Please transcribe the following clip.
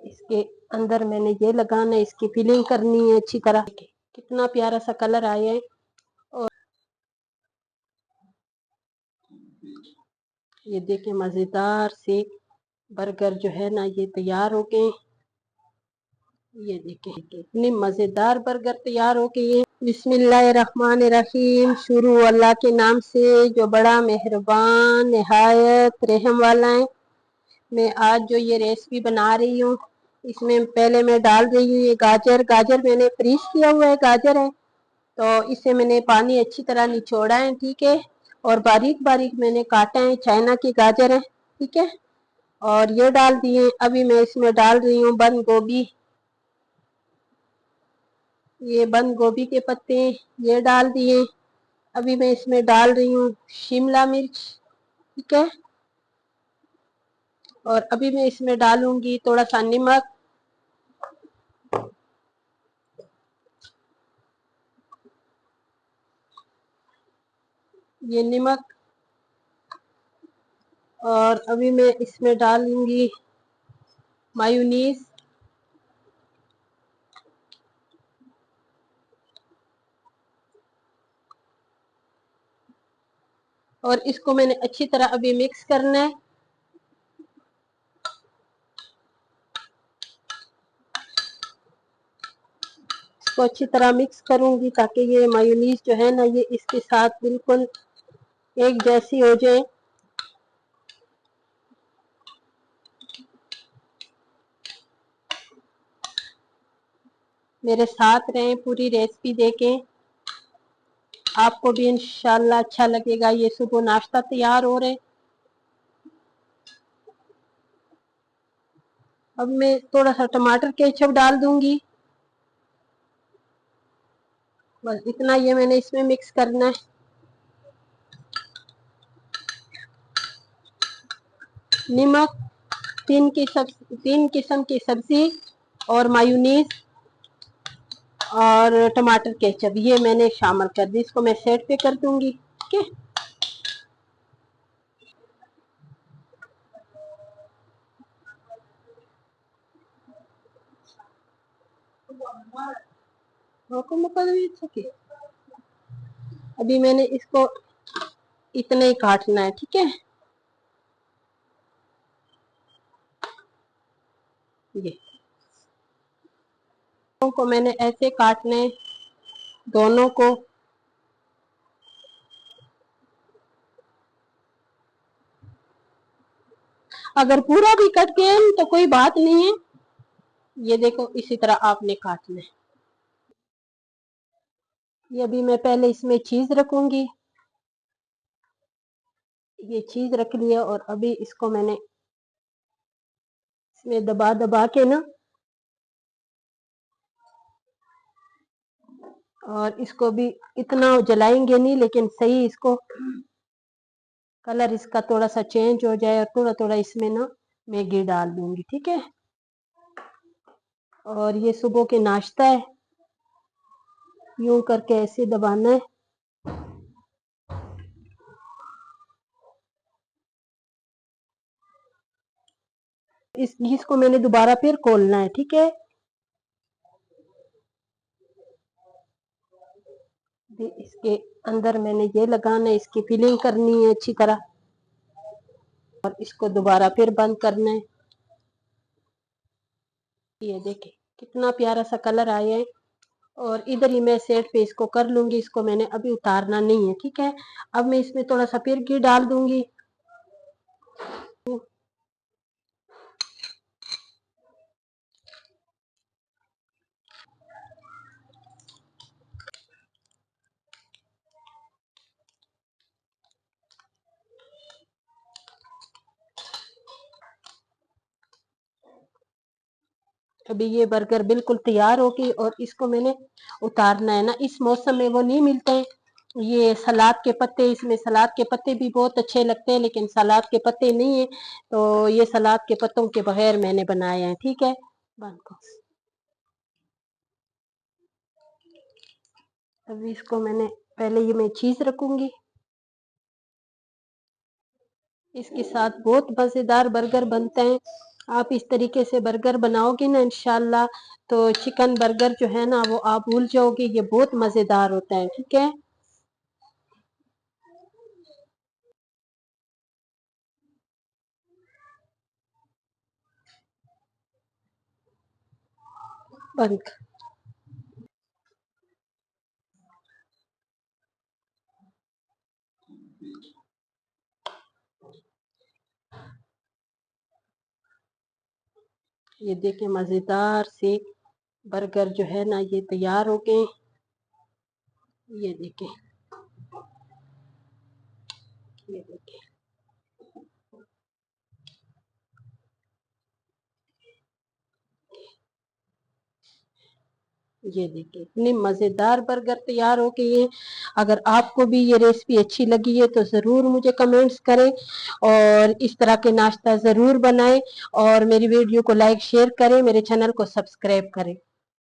इसके अंदर मैंने ये लगाना है, इसकी फिलिंग करनी है अच्छी तरह। कितना प्यारा सा कलर आया है। और ये देखें मजेदार से बर्गर जो है ना ये तैयार हो गए। ये देखें कितने मजेदार बर्गर तैयार हो गए। बिस्मिल्लाहिर्रहमानिर्रहीम। शुरू अल्लाह के नाम से जो बड़ा मेहरबान निहायत रहम वाला है। मैं आज जो ये रेसिपी बना रही हूँ, इसमें पहले मैं डाल रही हूँ ये गाजर। गाजर मैंने फ्रीज किया हुआ है गाजर है, तो इसे मैंने पानी अच्छी तरह निचोड़ा है, ठीक है। और बारीक बारीक मैंने काटा है, चाइना की गाजर है, ठीक है। और ये डाल दिए। अभी मैं इसमें डाल रही हूँ बंद गोभी। ये बंद गोभी के पत्ते ये डाल दिए। अभी मैं इसमें डाल रही हूँ शिमला मिर्च, ठीक है। और अभी मैं इसमें डालूंगी थोड़ा सा नमक। ये नमक। और अभी मैं इसमें डालूंगी मायूनीज। और इसको मैंने अच्छी तरह अभी मिक्स करना है। इसको अच्छी तरह मिक्स करूंगी ताकि ये मायूनीज जो है ना ये इसके साथ बिल्कुल एक जैसी हो जाए। मेरे साथ रहें, पूरी रेसिपी देखें, आपको भी इंशाल्लाह अच्छा लगेगा। ये सुबह नाश्ता तैयार हो रहे। अब मैं थोड़ा सा टमाटर केचप डाल दूंगी, बस इतना। ये मैंने इसमें मिक्स करना है। नमक, तीन किस्म की सब्जी और मायूनीज और टमाटर केचप ये मैंने शामिल कर दी। इसको मैं सेट पे कर दूंगी, ठीक है। अभी मैंने इसको इतना ही काटना है, ठीक है। ये को मैंने ऐसे काटने दोनों को। अगर पूरा भी कट गया तो कोई बात नहीं है। ये देखो इसी तरह आपने काटना है। ये अभी मैं पहले इसमें चीज रखूंगी। ये चीज रख लिया और अभी इसको मैंने इसमें दबा दबा के ना, और इसको भी इतना जलाएंगे नहीं, लेकिन सही इसको कलर इसका थोड़ा सा चेंज हो जाए। और थोड़ा थोड़ा इसमें ना मैं घी डाल दूंगी, ठीक है। और ये सुबह के नाश्ता है, यूं करके ऐसे दबाना है। इसको मैंने दोबारा फिर खोलना है, ठीक है। इसके अंदर मैंने ये लगाना है, इसकी फिलिंग करनी है अच्छी तरह। और इसको दोबारा फिर बंद करना है। ये देखिए कितना प्यारा सा कलर आया है। और इधर ही मैं सेट पे इसको कर लूंगी। इसको मैंने अभी उतारना नहीं है, ठीक है। अब मैं इसमें थोड़ा सा फिर घी डाल दूंगी। अभी ये बर्गर बिल्कुल तैयार होगी और इसको मैंने उतारना है ना। इस मौसम में वो नहीं मिलते हैं, ये सलाद के पत्ते। इसमें सलाद के पत्ते भी बहुत अच्छे लगते हैं, लेकिन सलाद के पत्ते नहीं है, तो ये सलाद के पत्तों के बगैर मैंने बनाए हैं, ठीक है। बंद को अभी इसको मैंने पहले ये मैं चीज रखूंगी। इसके साथ बहुत मजेदार बर्गर बनते हैं। आप इस तरीके से बर्गर बनाओगे ना इंशाल्लाह, तो चिकन बर्गर जो है ना वो आप भूल जाओगे, ये बहुत मजेदार होता है। ठीक है, बंद। ये देखें मजेदार से बर्गर जो है ना ये तैयार हो गए। ये देखें, ये देखें, ये देखिए इतने मजेदार बर्गर तैयार हो गए हैं। अगर आपको भी ये रेसिपी अच्छी लगी है तो जरूर मुझे कमेंट्स करें, और इस तरह के नाश्ता जरूर बनाएं, और मेरी वीडियो को लाइक शेयर करें, मेरे चैनल को सब्सक्राइब करें।